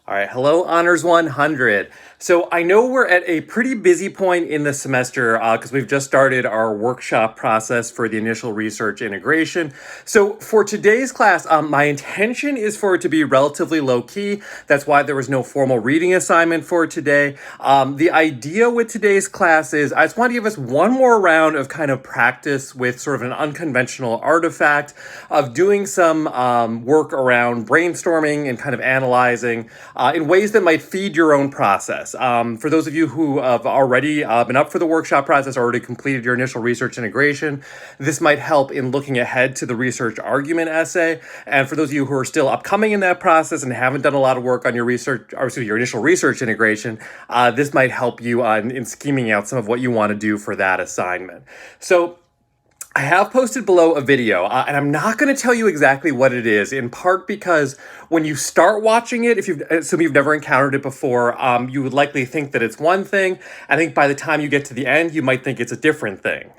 All right, hello, Honors 100. So I know we're at a pretty busy point in the semester because we've just started our workshop process for the initial research integration. So for today's class, my intention is for it to be relatively low key. That's why there was no formal reading assignment for today. The idea with today's class is I just want to give us one more round of kind of practice with sort of an unconventional artifact of doing some work around brainstorming and kind of analyzing in ways that might feed your own process. For those of you who have already been up for the workshop process, already completed your initial research integration, this might help in looking ahead to the research argument essay. And for those of you who are still upcoming in that process and haven't done a lot of work on your research, or excuse me, your initial research integration, this might help you in scheming out some of what you want to do for that assignment. So I have posted below a video, and I'm not going to tell you exactly what it is, in part because when you start watching it, if you've never encountered it before, you would likely think that it's one thing. I think by the time you get to the end, you might think it's a different thing.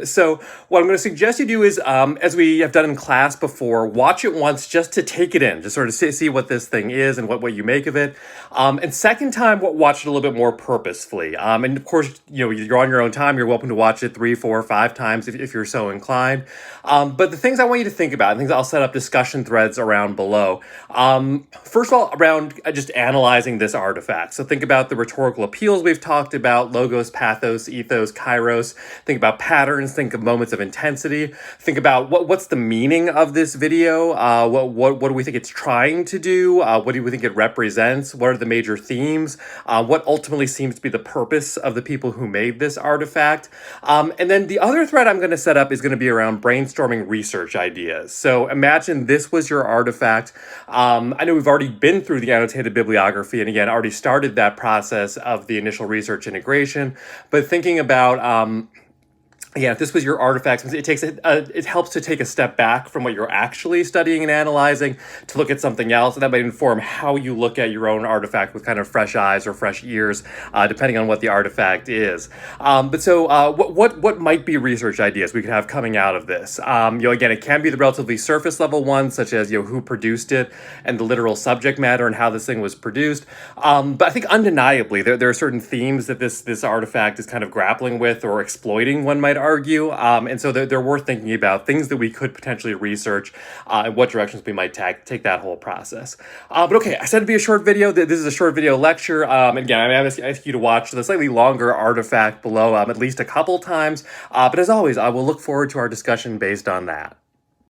So what I'm going to suggest you do is, as we have done in class before, watch it once just to take it in, just sort of see what this thing is and what you make of it. And second time, watch it a little bit more purposefully. And of course, you're on your own time. You're welcome to watch it 3, 4, 5 times if you're so inclined. But the things I want you to think about, things I'll set up discussion threads around below. First of all, around just analyzing this artifact. So think about the rhetorical appeals we've talked about, logos, pathos, ethos, kairos. Think about patterns, think of moments of intensity. Think about what's the meaning of this video? What do we think it's trying to do? What do we think it represents? What are the major themes? What ultimately seems to be the purpose of the people who made this artifact? And then the other thread I'm going to set up is going to be around brainstorming research ideas. So imagine this was your artifact. I know we've already been through the annotated bibliography and again, already started that process of the initial research integration, but thinking about yeah, if this was your artifact, it helps to take a step back from what you're actually studying and analyzing to look at something else, and that might inform how you look at your own artifact with kind of fresh eyes or fresh ears, depending on what the artifact is. What might be research ideas we could have coming out of this? Again, it can be the relatively surface level ones, such as who produced it and the literal subject matter and how this thing was produced. But I think undeniably there are certain themes that this artifact is kind of grappling with or exploiting, one might argue, and so they're worth thinking about, things that we could potentially research and what directions we might take that whole process. But okay, I said it'd be a short video. This is a short video lecture. And again, I ask you to watch the slightly longer artifact below at least a couple times. But as always, I will look forward to our discussion based on that.